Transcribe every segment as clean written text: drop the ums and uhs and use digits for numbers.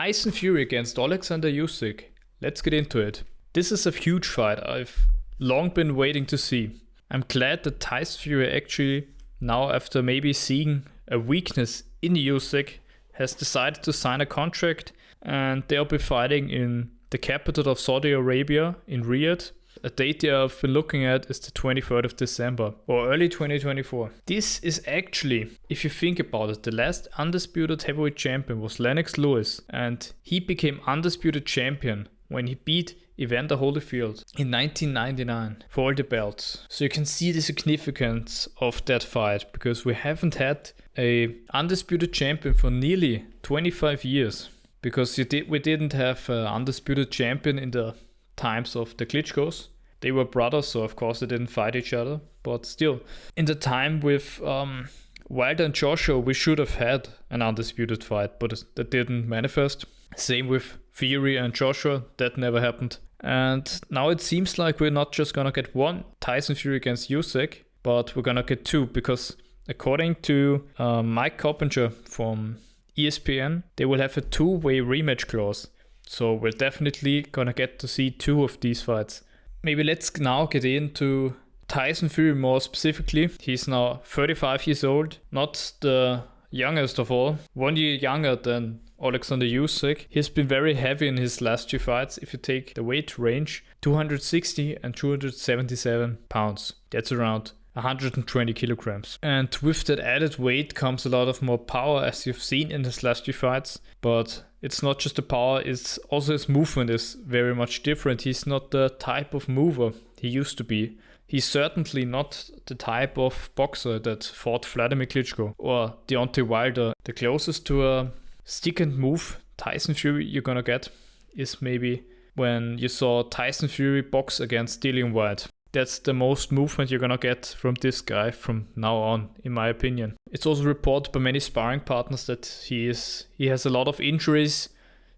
Tyson Fury against OLEKSANDR USYK. Let's get into it. This is a huge fight I've long been waiting to see. I'm glad that Tyson Fury actually, now after maybe seeing a weakness in USYK, has decided to sign a contract, and they'll be fighting in the capital of Saudi Arabia, in Riyadh. A date I've been looking at is the 23rd of December or early 2024. This is actually, if you think about it, the last undisputed heavyweight champion was Lennox Lewis, and he became undisputed champion when he beat Evander Holyfield in 1999 for all the belts. So you can see the significance of that fight, because we haven't had a undisputed champion for nearly 25 years, because we didn't have an undisputed champion in the times of the Klitschko's. They were brothers, so of course they didn't fight each other, but still, in the time with Wilder and Joshua, we should have had an undisputed fight, but that didn't manifest. Same with Fury and Joshua, that never happened. And now it seems like we're not just gonna get one Tyson Fury against Usyk, but we're gonna get two, because according to Mike Coppinger from ESPN, they will have a two-way rematch clause. So we're definitely gonna get to see two of these fights. Maybe let's now get into Tyson Fury more specifically. He's now 35 years old, not the youngest of all, 1 year younger than OLEKSANDR USYK. He's been very heavy in his last two fights. If you take the weight range, 260 and 277 pounds. That's around 120 kilograms. And with that added weight comes a lot of more power, as you've seen in his last two fights. But it's not just the power, it's also his movement is very much different. He's not the type of mover he used to be. He's certainly not the type of boxer that fought Vladimir Klitschko or Deontay Wilder. The closest to a stick and move Tyson Fury you're gonna get is maybe when you saw Tyson Fury box against Dillian Whyte. That's the most movement you're gonna get from this guy from now on, in my opinion. It's also reported by many sparring partners that he has a lot of injuries,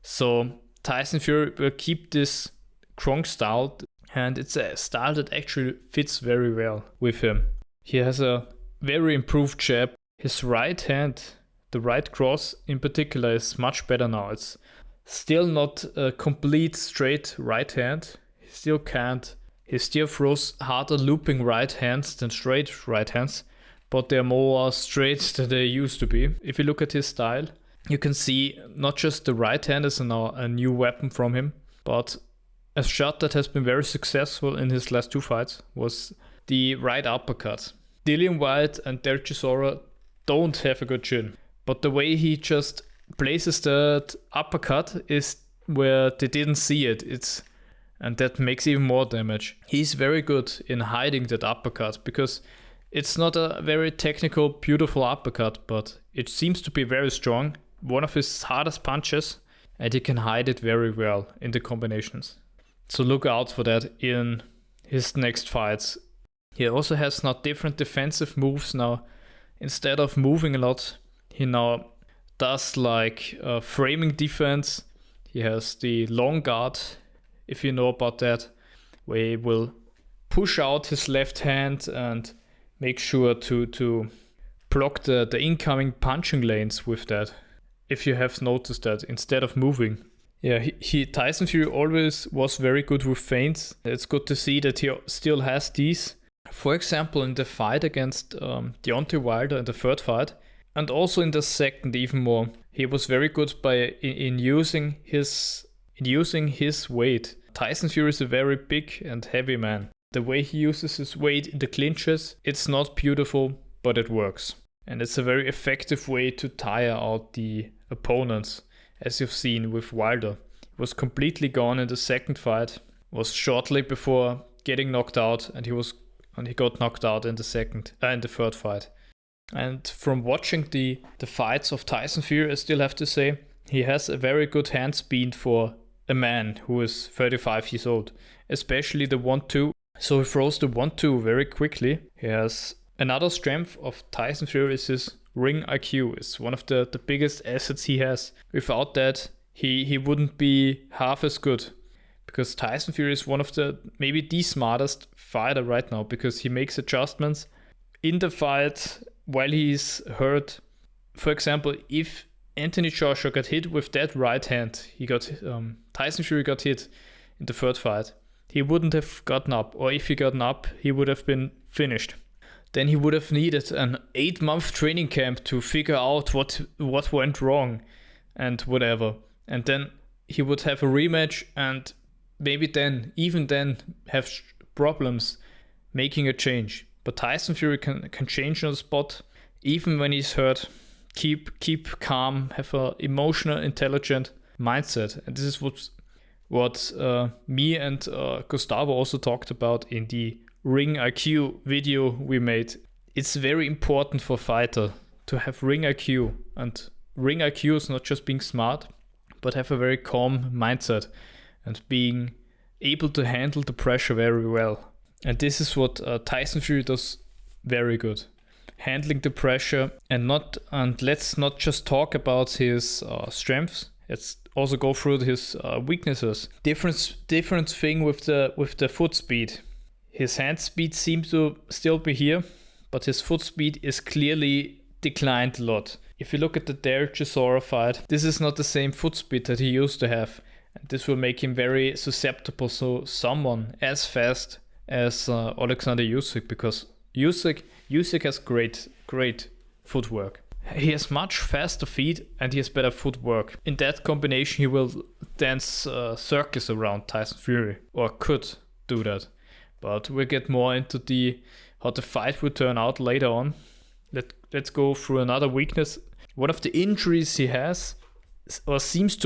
so Tyson Fury will keep this Kronk style, and it's a style that actually fits very well with him. He has a very improved jab. His right hand, the right cross in particular, is much better now. It's still not a complete straight right hand. He still throws harder looping right hands than straight right hands, but they're more straight than they used to be. If you look at his style, you can see not just the right hand is now a new weapon from him, but a shot that has been very successful in his last two fights was the right uppercut. Dillian Whyte and Derek Chisora don't have a good chin, but the way he just places that uppercut is where they didn't see it. And that makes even more damage. He's very good in hiding that uppercut, because it's not a very technical, beautiful uppercut, but it seems to be very strong. One of his hardest punches, and he can hide it very well in the combinations. So look out for that in his next fights. He also has now different defensive moves now. Instead of moving a lot, he now does like framing defense. He has the long guard, if you know about that, where he will push out his left hand and make sure to block the incoming punching lanes with that, if you have noticed that, instead of moving. Yeah, Tyson Fury always was very good with feints. It's good to see that he still has these. For example, in the fight against Deontay Wilder in the third fight, and also in the second even more, he was very good in using his weight. Tyson Fury is a very big and heavy man. The way he uses his weight in the clinches, it's not beautiful, but it works. And it's a very effective way to tire out the opponents, as you've seen with Wilder. He was completely gone in the second fight, was shortly before getting knocked out, and he got knocked out in the third fight. And from watching the fights of Tyson Fury, I still have to say, he has a very good hand speed for a man who is 35 years old, especially the 1-2. So he throws the 1-2 very quickly. He has another strength of Tyson Fury is his ring IQ. It's one of the biggest assets he has. Without that, he wouldn't be half as good, because Tyson Fury is one of maybe the smartest fighter right now, because he makes adjustments in the fight while he's hurt. For example, if Anthony Joshua got hit with that right hand, Tyson Fury got hit in the third fight, he wouldn't have gotten up, or if he gotten up, he would have been finished. Then he would have needed an 8-month training camp to figure out what went wrong and whatever. And then he would have a rematch and maybe even then have problems making a change. But Tyson Fury can change on the spot, even when he's hurt. Keep calm, have an emotional, intelligent mindset. And this is what me and Gustavo also talked about in the Ring IQ video we made. It's very important for a fighter to have Ring IQ. And Ring IQ is not just being smart, but have a very calm mindset and being able to handle the pressure very well. And this is what Tyson Fury does very good. Handling the pressure, and let's not just talk about his strengths. Let's also go through his weaknesses. Different thing with the foot speed. His hand speed seems to still be here, but his foot speed is clearly declined a lot. If you look at the Derek Chisora fight, this is not the same foot speed that he used to have. And this will make him very susceptible to someone as fast as OLEKSANDR USYK, because Usyk has great footwork. He has much faster feet and he has better footwork. In that combination, he will dance circles around Tyson Fury, or could do that. But we'll get more into how the fight will turn out later on. Let's go through another weakness. One of the injuries he has, or seems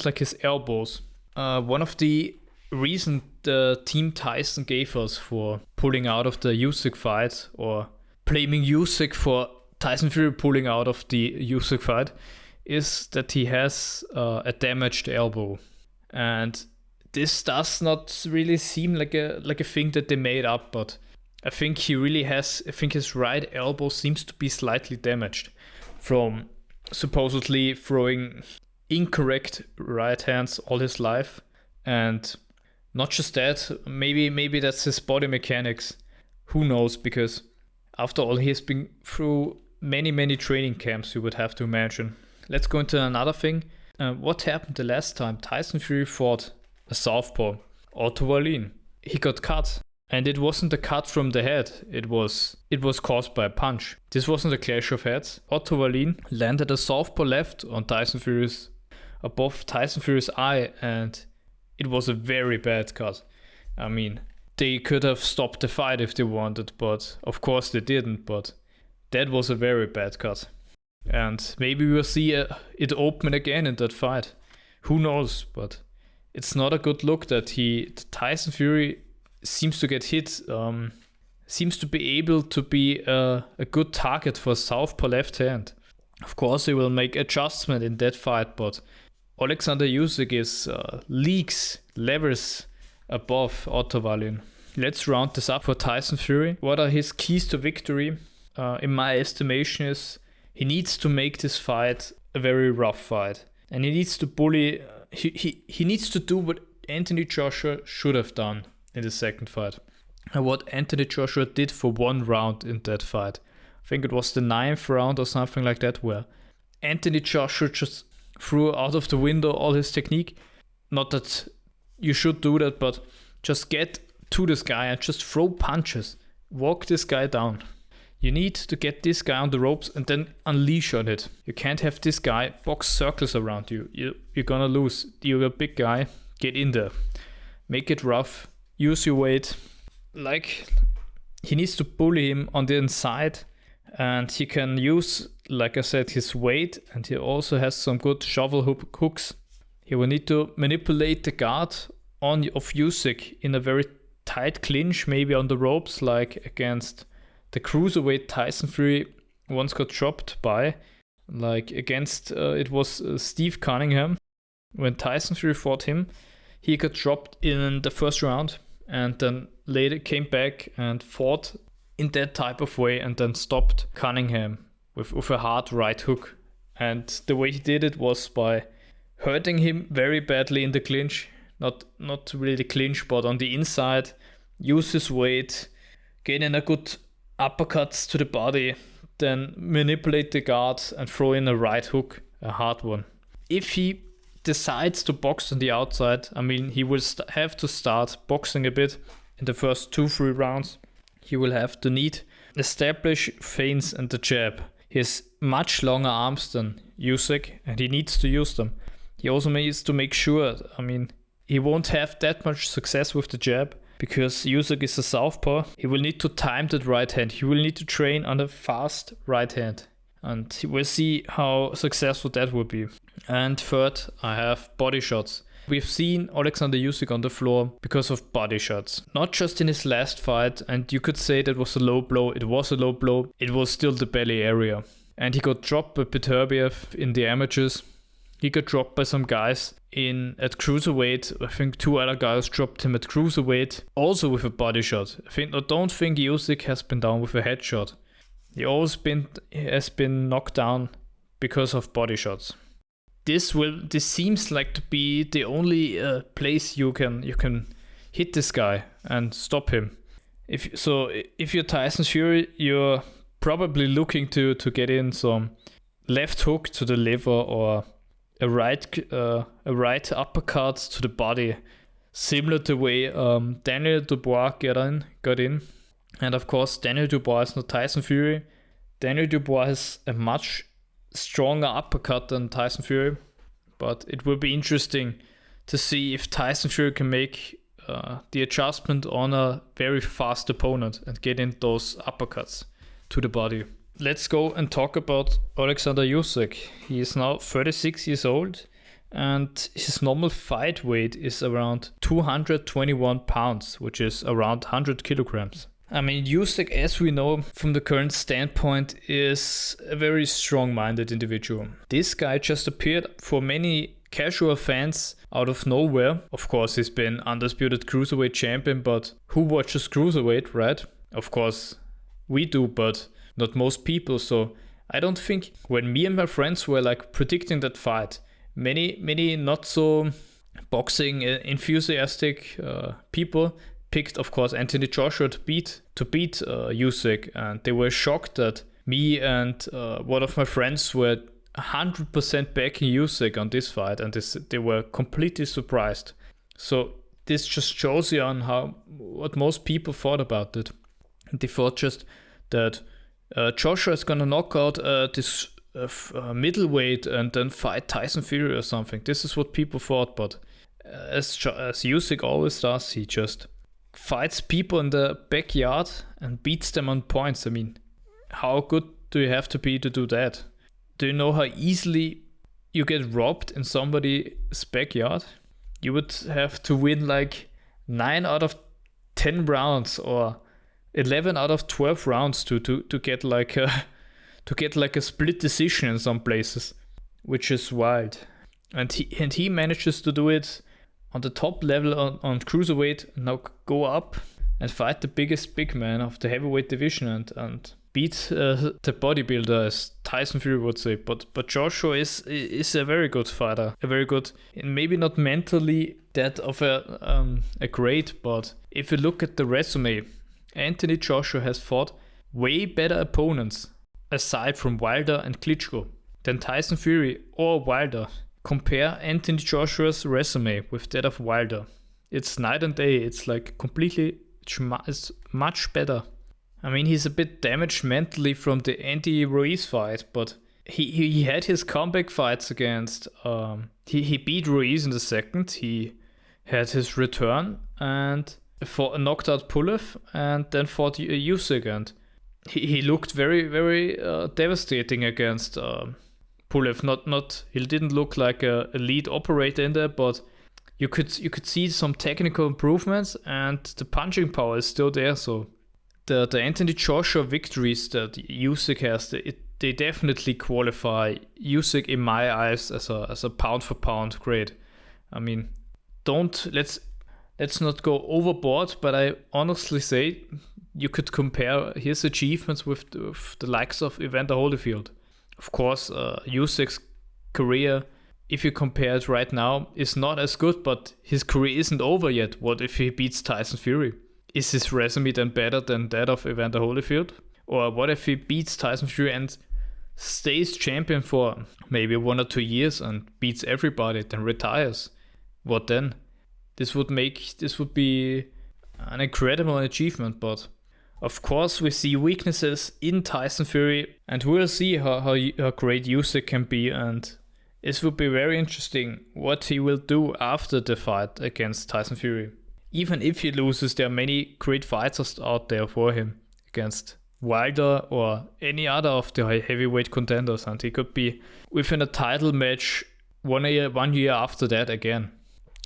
like his elbows. One of the reasons the Team Tyson gave us for pulling out of the Usyk fight, or blaming Usyk for Tyson Fury pulling out of the Usyk fight, is that he has a damaged elbow. And this does not really seem like a thing that they made up, but I think his right elbow seems to be slightly damaged from supposedly throwing incorrect right hands all his life. And not just that, maybe that's his body mechanics. Who knows? Because after all, he has been through many training camps, you would have to imagine. Let's go into another thing. What happened the last time Tyson Fury fought a southpaw, Otto Wallin? He got cut. And it wasn't a cut from the head, it was caused by a punch. This wasn't a clash of heads. Otto Wallin landed a southpaw left on above Tyson Fury's eye, and it was a very bad cut. I mean, they could have stopped the fight if they wanted, but of course they didn't. But that was a very bad cut. And maybe we'll see it open again in that fight. Who knows? But it's not a good look that Tyson Fury seems to get hit, seems to be able to be a good target for southpaw left hand. Of course, he will make adjustment in that fight, but OLEKSANDR USYK is levels above Otto Wallin. Let's round this up for Tyson Fury. What are his keys to victory? In my estimation, is he needs to make this fight a very rough fight, and he needs to bully. He needs to do what Anthony Joshua should have done in the second fight, and what Anthony Joshua did for one round in that fight. I think it was the 9th round or something like that, where Anthony Joshua just threw out of the window all his technique. Not that you should do that, but just get to this guy and just throw punches. Walk this guy down. You need to get this guy on the ropes and then unleash on it. You can't have this guy box circles around you. You're gonna lose. You're a big guy. Get in there. Make it rough. Use your weight. Like, he needs to bully him on the inside, and he can use, like I said, his weight, and he also has some good shovel hooks. He will need to manipulate the guard of Usyk in a very tight clinch, maybe on the ropes, like against the cruiserweight Tyson Fury once got dropped by, like against it was Steve Cunningham. When Tyson Fury fought him, he got dropped in the first round, and then later came back and fought in that type of way, and then stopped Cunningham with a hard right hook. And the way he did it was by hurting him very badly in the clinch, not really the clinch, but on the inside, use his weight, get in a good uppercuts to the body, then manipulate the guard and throw in a right hook a hard one. If he decides to box on the outside, I mean, he will have to start boxing a bit in the first 2-3 rounds. He will have to establish feints and the jab. He has much longer arms than Usyk, and he needs to use them. He also needs to make sure, I mean, he won't have that much success with the jab because Usyk is a southpaw. He will need to time that right hand. He will need to train on a fast right hand. And we'll see how successful that will be. And third, I have body shots. We've seen Alexander Usyk on the floor because of body shots. Not just in his last fight, and you could say that was a low blow. It was a low blow. It was still the belly area. And he got dropped by Beterbiev in the amateurs. He got dropped by some guys at cruiserweight. I think 2 other guys dropped him at cruiserweight, also with a body shot. I don't think Usyk has been down with a headshot. He always has been knocked down because of body shots. This seems like to be the only place you can hit this guy and stop him. If you're Tyson Fury, you're probably looking to get in some left hook to the liver or a right uppercut to the body, similar to the way Daniel Dubois got in. And of course, Daniel Dubois is not Tyson Fury. Daniel Dubois has a much stronger uppercut than Tyson Fury, but it will be interesting to see if Tyson Fury can make the adjustment on a very fast opponent and get in those uppercuts to the body. Let's go and talk about Alexander Usyk. He is now 36 years old and his normal fight weight is around 221 pounds, which is around 100 kilograms. I mean, Usyk, as we know from the current standpoint, is a very strong-minded individual. This guy just appeared for many casual fans out of nowhere. Of course, he's been undisputed cruiserweight champion, but who watches cruiserweight, right? Of course, we do, but not most people. So I don't think when me and my friends were like predicting that fight, many not so boxing enthusiastic people picked, of course, Anthony Joshua to beat Usyk, and they were shocked that me and one of my friends were 100% backing Usyk on this fight, and they were completely surprised. So this just shows you on what most people thought about it. They thought just that Joshua is gonna knock out this middleweight and then fight Tyson Fury or something. This is what people thought, but as Usyk always does, he just fights people in the backyard and beats them on points. I mean, how good do you have to be to do that? Do you know how easily you get robbed in somebody's backyard? You would have to win like 9 out of 10 rounds or 11 out of 12 rounds to get like a split decision in some places, which is wild. And he manages to do it on the top level on cruiserweight, and now go up and fight the biggest big man of the heavyweight division and beat the bodybuilder, as Tyson Fury would say. But Joshua is a very good fighter, a very good, maybe not mentally that of a great, but if you look at the resume, Anthony Joshua has fought way better opponents aside from Wilder and Klitschko than Tyson Fury or Wilder. Compare Anthony Joshua's resume with that of Wilder. It's night and day. It's like it's much better. I mean, he's a bit damaged mentally from the Andy Ruiz fight, but he had his comeback fights against. He beat Ruiz in the second. He had his return and knocked out Pulev, and then fought Usyk, and he looked very, very devastating against Pulev. He didn't look like a lead operator in there, but you could see some technical improvements, and the punching power is still there. So the Anthony Joshua victories that Usyk has, they definitely qualify Usyk in my eyes as a pound for pound grade. I mean, let's not go overboard, but I honestly say you could compare his achievements with the likes of Evander Holyfield. Of course, Usyk's career, if you compare it right now, is not as good, but his career isn't over yet. What if he beats Tyson Fury? Is his resume then better than that of Evander Holyfield? Or what if he beats Tyson Fury and stays champion for maybe 1 or 2 years and beats everybody, then retires, what then? This would be an incredible achievement, but of course we see weaknesses in Tyson Fury, and we'll see how great Usyk can be, and this would be very interesting what he will do after the fight against Tyson Fury. Even if he loses, there are many great fighters out there for him against Wilder or any other of the heavyweight contenders, and he could be within a title match 1 year after that again.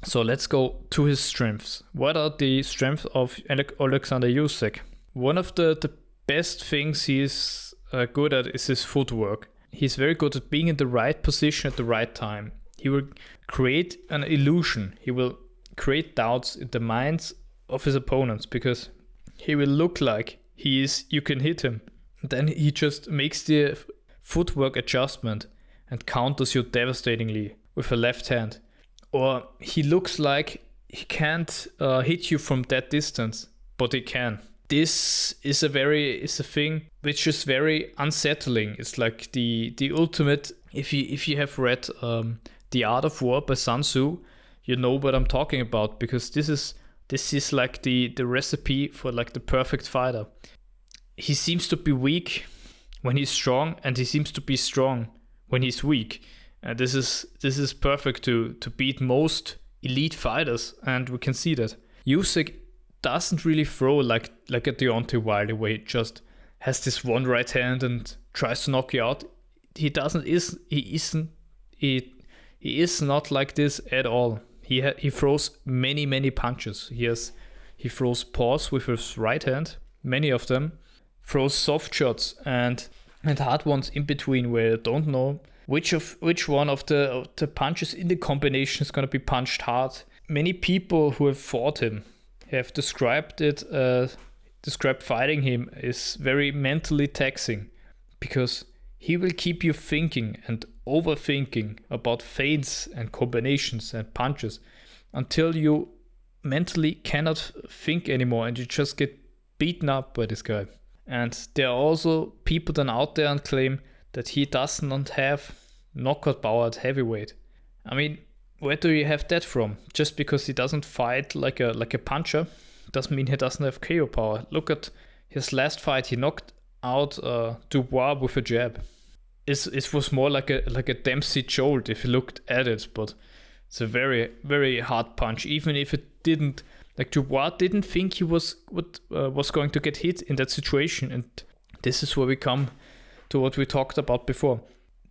So let's go to his strengths. What are the strengths of OLEKSANDR USYK? One of the best things he's good at is his footwork. He's very good at being in the right position at the right time. He will create an illusion. He will create doubts in the minds of his opponents, because he will look like you can hit him. Then he just makes the footwork adjustment and counters you devastatingly with a left hand. Or he looks like he can't hit you from that distance, but he can. This is a thing which is very unsettling. It's like the ultimate. If you have read The Art of War by Sun Tzu, you know what I'm talking about, because this is like the recipe for like the perfect fighter. He seems to be weak when he's strong, and he seems to be strong when he's weak. This is perfect to beat most elite fighters, and we can see that. Usyk doesn't really throw like a Deontay Wilder, where he just has this one right hand and tries to knock you out. He is not like this at all. He throws many punches. He throws paws with his right hand, many of them. Throws soft shots and hard ones in between, where you don't know which one of the punches in the combination is going to be punched hard. Many people who have fought him have described fighting him is very mentally taxing, because he will keep you thinking and overthinking about feints and combinations and punches until you mentally cannot think anymore, and you just get beaten up by this guy. And there are also people then out there and claim that he does not have knockout power at heavyweight. I mean, where do you have that from? Just because he doesn't fight like a puncher doesn't mean he doesn't have KO power. Look at his last fight. He knocked out Dubois with a jab. It was more like a Dempsey jolt if you looked at it, but it's a very, very hard punch. Even if it didn't, like, Dubois didn't think he was going to get hit in that situation, and this is where we come to what we talked about before.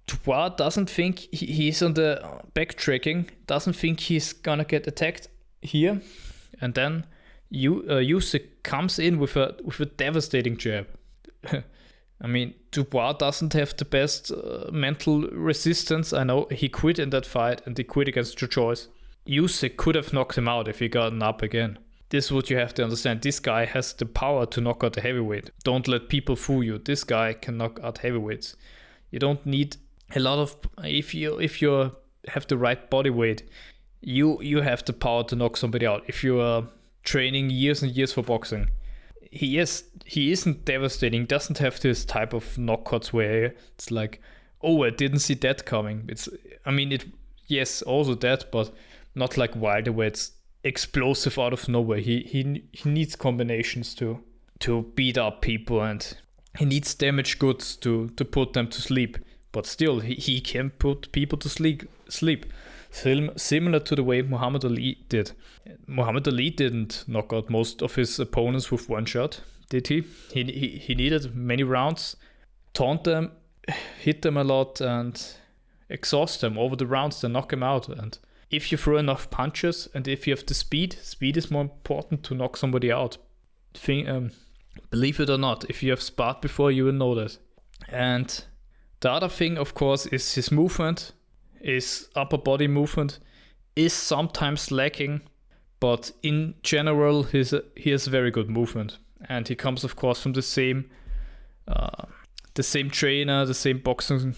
Dubois doesn't think he's on the backtracking, doesn't think he's gonna get attacked here, and then Usyk comes in with a devastating jab. I mean, Dubois doesn't have the best mental resistance. I know he quit in that fight, and he quit against Joe Joyce. Usyk could have knocked him out if he gotten up again. This is what you have to understand. This guy has the power to knock out a heavyweight. Don't let people fool you. This guy can knock out heavyweights. You don't need a lot of... If you have the right body weight, you have the power to knock somebody out. If you are training years and years for boxing, he isn't devastating. Doesn't have this type of knockouts where it's like, oh, I didn't see that coming. Yes, also that, but not like Wilder, where it's explosive out of nowhere. He needs combinations to beat up people, and he needs damaged goods to put them to sleep. But still, he can put people to sleep. Similar to the way Muhammad Ali did. Muhammad Ali didn't knock out most of his opponents with one shot, did he? He needed many rounds, taunt them, hit them a lot, and exhaust them over the rounds, then knock them out. And if you throw enough punches, and if you have the speed is more important to knock somebody out. Believe it or not, if you have sparred before, you will know that. And the other thing, of course, is his movement. His upper body movement is sometimes lacking, but in general, he has very good movement. And he comes, of course, from the same trainer, the same boxing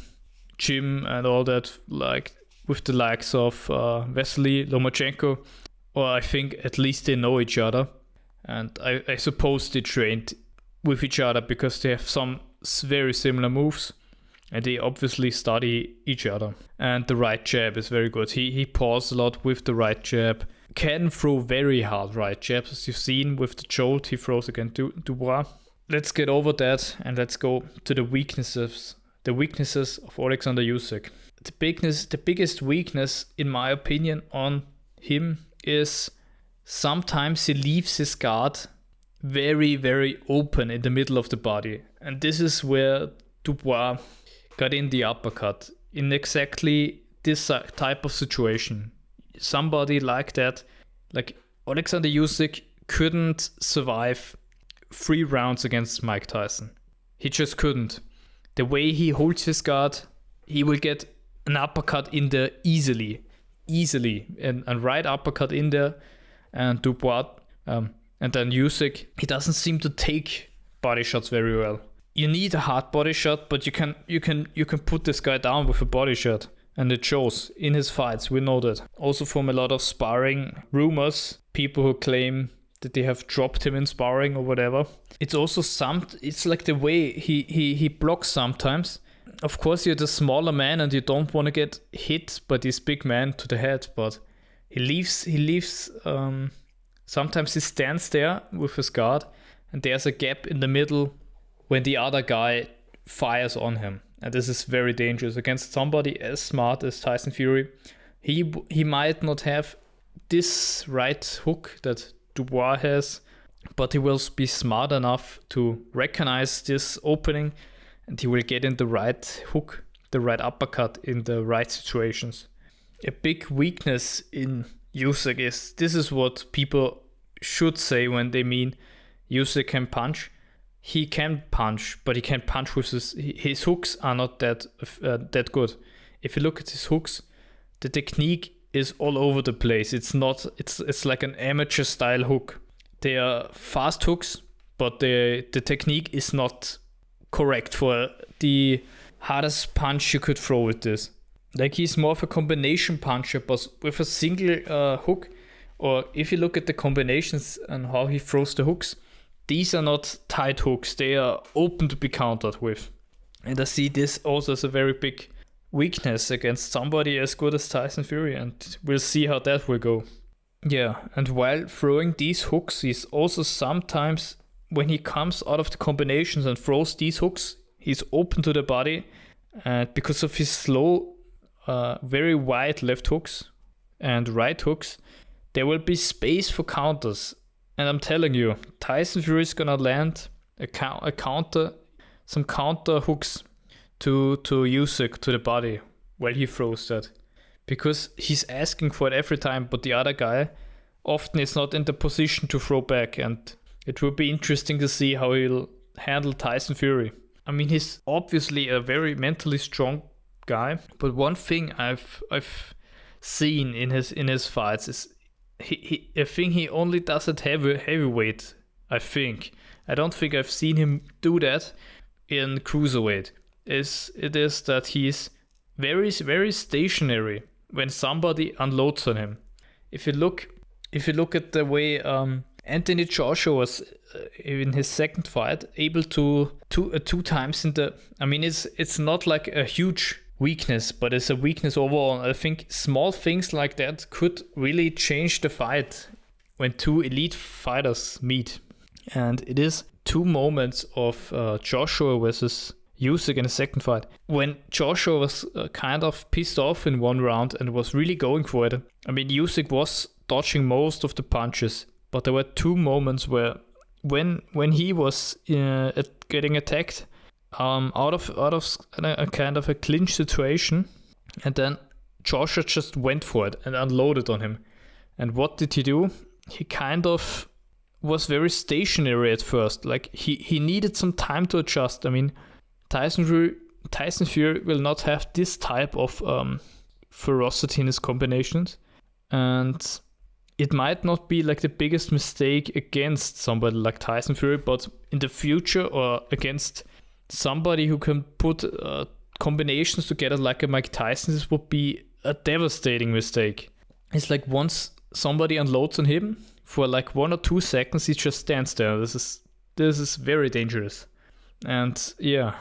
gym and all that, like with the likes of Vasily Lomachenko, or I think at least they know each other. And I suppose they trained with each other because they have some very similar moves. And they obviously study each other. And the right jab is very good. He paused a lot with the right jab. Can throw very hard right jabs, as you've seen with the jolt he throws against Dubois. Let's get over that and let's go to the weaknesses. The weaknesses of Alexander Usyk. The biggest weakness, in my opinion, on him is sometimes he leaves his guard very, very open in the middle of the body. And this is where Dubois got in the uppercut, in exactly this type of situation. Somebody like that, like Alexander Usyk, couldn't survive 3 rounds against Mike Tyson. He just couldn't. The way he holds his guard, he will get an uppercut in there easily, and a right uppercut in there, and Dubois, and then Usyk, he doesn't seem to take body shots very well. You need a hard body shot, but you can put this guy down with a body shot, and it shows in his fights. We know that. Also from a lot of sparring rumors, people who claim that they have dropped him in sparring or whatever. It's also it's like the way he blocks sometimes. Of course, you're the smaller man and you don't want to get hit by this big man to the head, but he leaves. Sometimes he stands there with his guard, and there's a gap in the middle when the other guy fires on him. And this is very dangerous against somebody as smart as Tyson Fury. He might not have this right hook that Dubois has, but he will be smart enough to recognize this opening, and he will get in the right hook, the right uppercut in the right situations. A big weakness in Usyk is, this is what people should say when they mean Usyk can punch. He can punch, but he can't punch with his hooks are not that good. If you look at his hooks, the technique is all over the place. It's like an amateur style hook. They are fast hooks, but the technique is not correct for the hardest punch you could throw with this. Like, he's more of a combination puncher, but with a single hook. Or if you look at the combinations and how he throws the hooks, these are not tight hooks. They are open to be countered with. And I see this also as a very big weakness against somebody as good as Tyson Fury, and we'll see how that will go. Yeah, and while throwing these hooks, he's also sometimes, when he comes out of the combinations and throws these hooks, he's open to the body, and because of his slow, very wide left hooks and right hooks, there will be space for counters. And I'm telling you, Tyson Fury is gonna land some counter hooks to Usyk, to the body, while he throws that. Because he's asking for it every time, but the other guy often is not in the position to throw back, and it will be interesting to see how he'll handle Tyson Fury. I mean, he's obviously a very mentally strong guy, but one thing I've seen in his fights is I think he only does it heavyweight. I don't think I've seen him do that in cruiserweight. It is that he's very, very stationary when somebody unloads on him. If you look at the way Anthony Joshua was in his second fight able to two times in the, I mean, it's not like a huge weakness, but it's a weakness overall. I think small things like that could really change the fight when two elite fighters meet. And it is 2 moments of Joshua versus Usyk in the second fight. When Joshua was kind of pissed off in one round and was really going for it. I mean, Usyk was dodging most of the punches, but there were 2 moments where when he was getting attacked out of a kind of a clinch situation, and then Joshua just went for it and unloaded on him. And what did he do? He kind of was very stationary at first. Like, he needed some time to adjust. I mean, Tyson Fury will not have this type of ferocity in his combinations, and it might not be like the biggest mistake against somebody like Tyson Fury, but in the future, or against somebody who can put combinations together like a Mike Tyson, this would be a devastating mistake. It's like once somebody unloads on him, for like 1 or 2 seconds he just stands there. This is very dangerous. And yeah,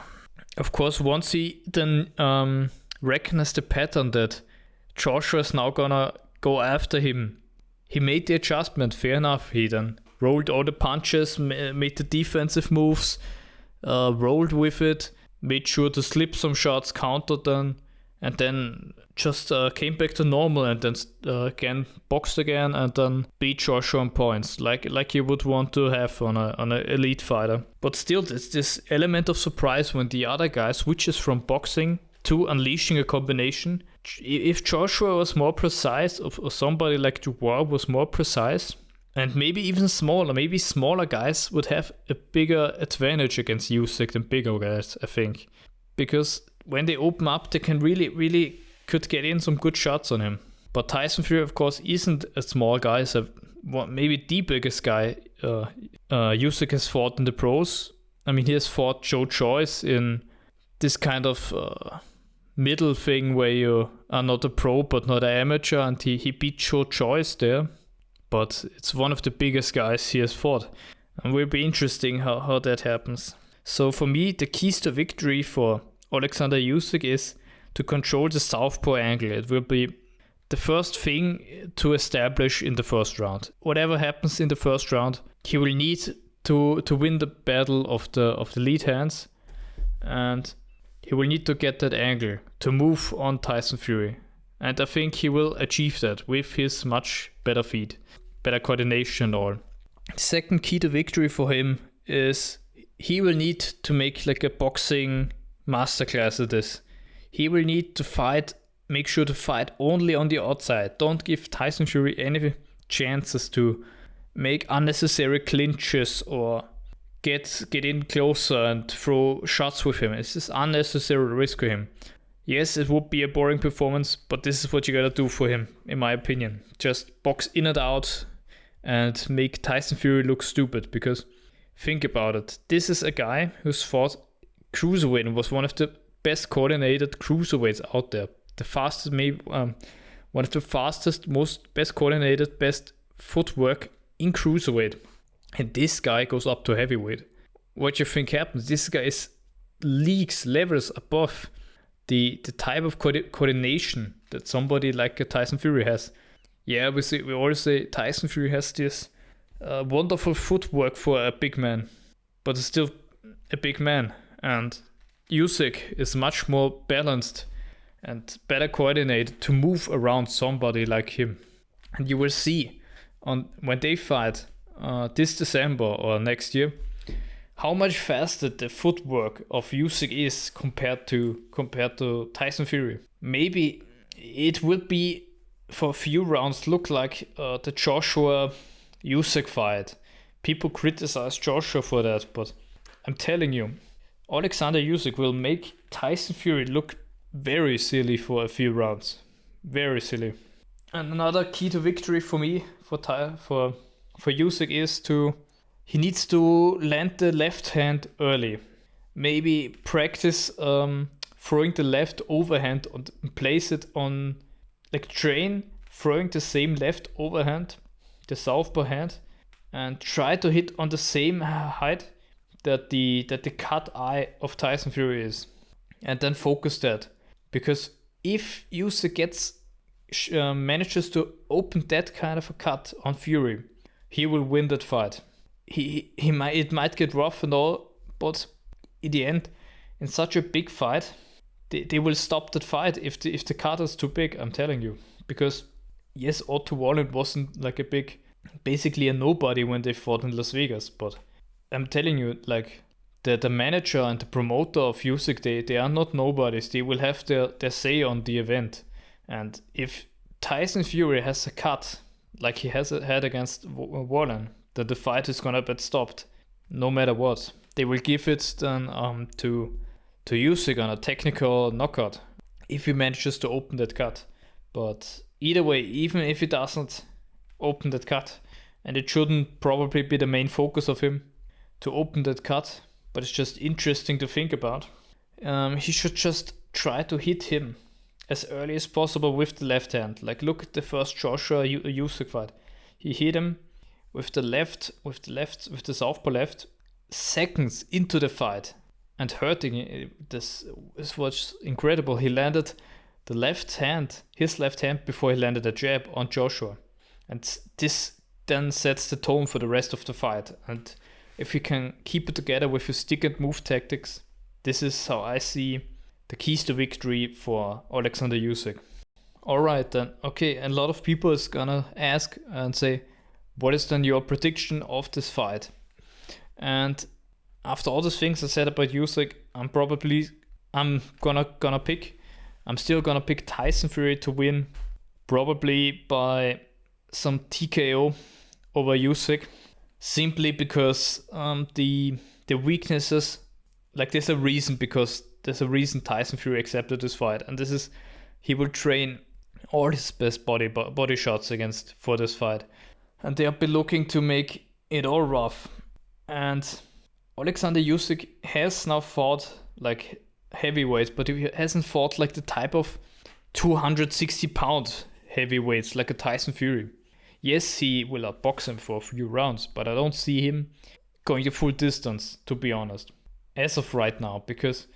Of course, once he then recognized the pattern that Joshua is now gonna go after him, he made the adjustment. Fair enough. He then rolled all the punches, made the defensive moves, rolled with it, made sure to slip some shots, countered them, and then just came back to normal, and then again boxed again, and then beat Joshua on points, like you would want to have on an elite fighter. But still, there's this element of surprise when the other guy switches from boxing to unleashing a combination. If Joshua was more precise, or somebody like Dubois was more precise, and maybe even smaller, maybe smaller guys would have a bigger advantage against Usyk than bigger guys, I think. Because when they open up, they can really could get in some good shots on him. But Tyson Fury, of course, isn't a small guy. He's maybe the biggest guy Usyk has fought in the pros. I mean, he has fought Joe Joyce in this kind of middle thing where you are not a pro but not an amateur, and he beat Joe Joyce there. But it's one of the biggest guys he has fought. And it will be interesting how that happens. So for me, the keys to victory for OLEKSANDR USYK is to control the southpaw angle. It will be the first thing to establish in the first round. Whatever happens in the first round, he will need to win the battle of the lead hands, and he will need to get that angle to move on Tyson Fury. And I think he will achieve that with his much better feet, better coordination and all. The second key to victory for him is he will need to make like a boxing masterclass of this. He will need to make sure to fight only on the outside. Don't give Tyson Fury any chances to make unnecessary clinches or get in closer and throw shots with him. It's just unnecessary risk for him. Yes, it would be a boring performance, but this is what you gotta do for him, in my opinion. Just box in and out and make Tyson Fury look stupid, because think about it. This is a guy who's fought cruiserweight and was one of the best coordinated cruiserweights out there. The fastest, maybe one of the fastest, best coordinated, best footwork in cruiserweight. And this guy goes up to heavyweight. What do you think happens? This guy is levels above the type of coordination that somebody like a Tyson Fury has. Yeah, we always say Tyson Fury has this wonderful footwork for a big man, but it's still a big man. And Usyk is much more balanced and better coordinated to move around somebody like him. And you will see when they fight this December or next year how much faster the footwork of Usyk is compared to Tyson Fury. Maybe it will be for a few rounds look like the Joshua Usyk fight. People criticize Joshua for that, but I'm telling you, OLEKSANDR USYK will make Tyson Fury look very silly for a few rounds. Very silly. And another key to victory for me, for Usyk, is he needs to land the left hand early. Maybe practice throwing the left overhand and place it on, like train throwing the same left overhand, the southpaw hand, and try to hit on the same height that the cut eye of Tyson Fury is, and then focus that. Because if Usyk manages to open that kind of a cut on Fury, he will win that fight. It might get rough and all, but in the end, in such a big fight, they will stop that fight if the cut is too big. I'm telling you, because yes, Otto Wallen wasn't like basically a nobody when they fought in Las Vegas, but I'm telling you, like the manager and the promoter of Usyk, they are not nobodies. They will have their say on the event. And if Tyson Fury has a cut like he had against Wallen, that the fight is gonna get stopped, no matter what. They will give it then to Usyk on a technical knockout if he manages to open that cut. But either way, even if he doesn't open that cut, and it shouldn't probably be the main focus of him to open that cut, but it's just interesting to think about. He should just try to hit him as early as possible with the left hand. Like look at the first Joshua Usyk fight. He hit him with the southpaw left, seconds into the fight, and hurting. This was incredible. He landed his left hand before he landed a jab on Joshua. And this then sets the tone for the rest of the fight. And if he can keep it together with his stick and move tactics, this is how I see the keys to victory for OLEKSANDR USYK. Alright then, okay, and a lot of people is gonna ask and say, what is then your prediction of this fight? And after all these things I said about Usyk, I'm still gonna pick Tyson Fury to win, probably by some TKO over Usyk, simply because the weaknesses, like there's a reason Tyson Fury accepted this fight, and this is he will train all his best body shots for this fight, and they'll be looking to make it all rough. And OLEKSANDR Usyk has now fought like heavyweights, but he hasn't fought like the type of 260-pound heavyweights like a Tyson Fury. Yes, he will outbox him for a few rounds, but I don't see him going the full distance, to be honest, as of right now, because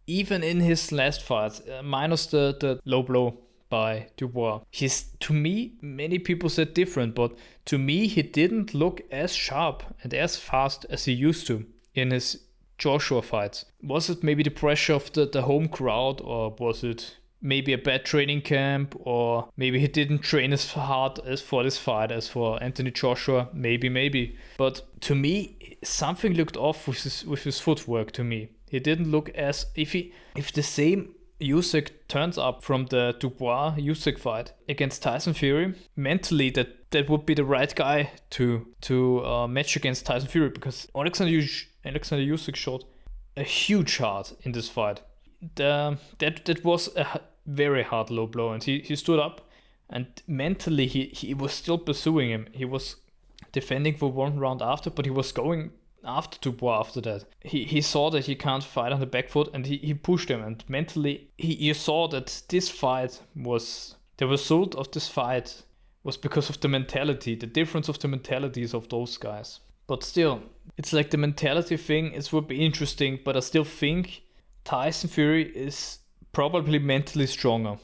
even in his last fights, minus the low blow by Dubois, to me, many people said different, but to me, he didn't look as sharp and as fast as he used to in his Joshua fights. Was it maybe the pressure of the home crowd, or was it maybe a bad training camp, or maybe he didn't train as hard as for this fight as for Anthony Joshua? Maybe. But to me, something looked off with his footwork. To me, he didn't look as if the same Usyk turns up from the Dubois Usyk fight against Tyson Fury, mentally that would be the right guy to match against Tyson Fury, because OLEKSANDR Usyk showed a huge heart in this fight. That was a very hard low blow, and he stood up, and mentally he was still pursuing him. He was defending for one round after, but he was going after Dubois after that. He saw that he can't fight on the back foot, and he pushed him, and mentally you saw that this fight was, the result of this fight was because of the mentality, the difference of the mentalities of those guys. But still, it's like the mentality thing, it would be interesting, but I still think Tyson Fury is probably mentally stronger,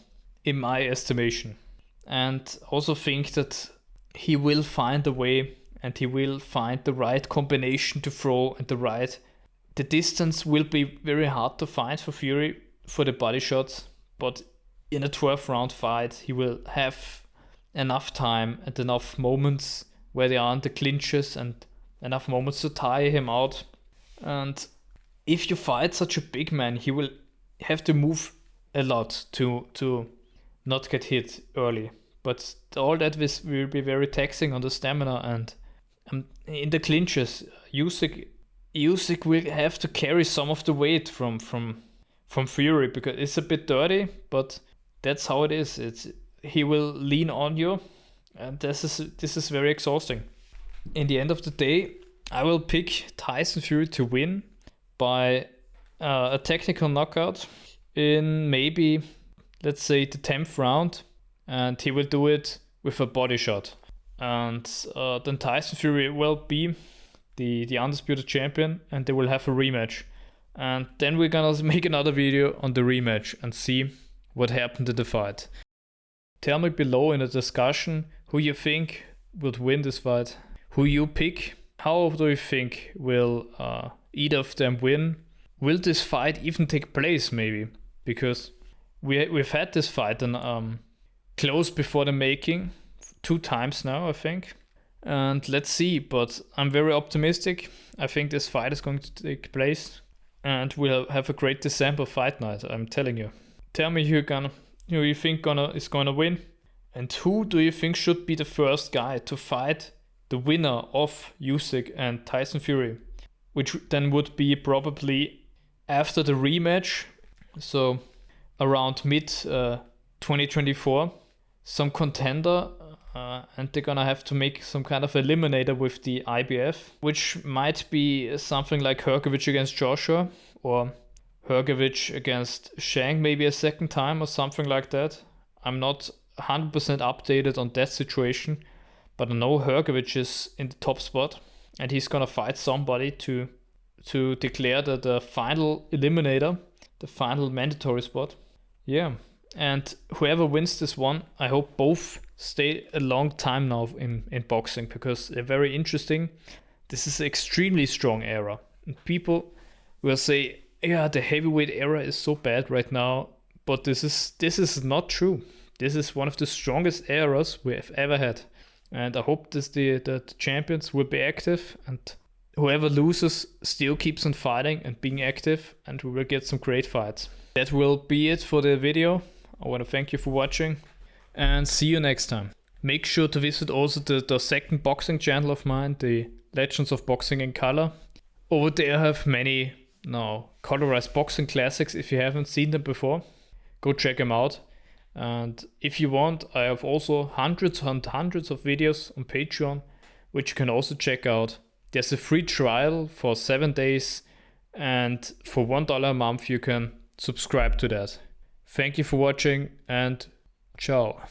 in my estimation. And also think that he will find a way, and he will find the right combination to throw, and the distance will be very hard to find for Fury for the body shots, but in a 12th round fight he will have enough time and enough moments where they are in the clinches and enough moments to tire him out. And if you fight such a big man, he will have to move a lot to not get hit early, but all that will be very taxing on the stamina. And in the clinches, Usyk will have to carry some of the weight from Fury, because it's a bit dirty, but that's how it is. He will lean on you, and this is very exhausting. In the end of the day, I will pick Tyson Fury to win by a technical knockout in maybe, let's say, the 10th round, and he will do it with a body shot. And then Tyson Fury will be the undisputed champion, and they will have a rematch. And then we're gonna make another video on the rematch and see what happened in the fight. Tell me below in the discussion who you think would win this fight, who you pick. How do you think will either of them win? Will this fight even take place maybe? Because we've had this fight and close before the making 2 times now, I think. And let's see, but I'm very optimistic. I think this fight is going to take place, and we'll have a great December fight night, I'm telling you. Tell me who you think is gonna win, and who do you think should be the first guy to fight the winner of Usyk and Tyson Fury, which then would be probably after the rematch, so around mid 2024, some contender, and they're gonna have to make some kind of eliminator with the IBF, which might be something like Hrgović against Joshua, or Hrgović against Shank maybe a second time, or something like that. I'm not 100% updated on that situation, but I know Hrgović is in the top spot, and he's gonna fight somebody to to declare the final eliminator, the final mandatory spot. Yeah, and whoever wins this one, I hope both stay a long time now in boxing, because they're very interesting. This is an extremely strong era. And people will say, yeah, the heavyweight era is so bad right now, but this is not true. This is one of the strongest eras we have ever had. And I hope that the champions will be active, and whoever loses still keeps on fighting and being active, and we will get some great fights. That will be it for the video. I want to thank you for watching and see you next time. Make sure to visit also the second boxing channel of mine, the Legends of Boxing in Color. Over there I have many colorized boxing classics. If you haven't seen them before, go check them out. And if you want, I have also hundreds and hundreds of videos on Patreon, which you can also check out. There's a free trial for 7 days, and for $1 a month you can subscribe to that. Thank you for watching, and ciao.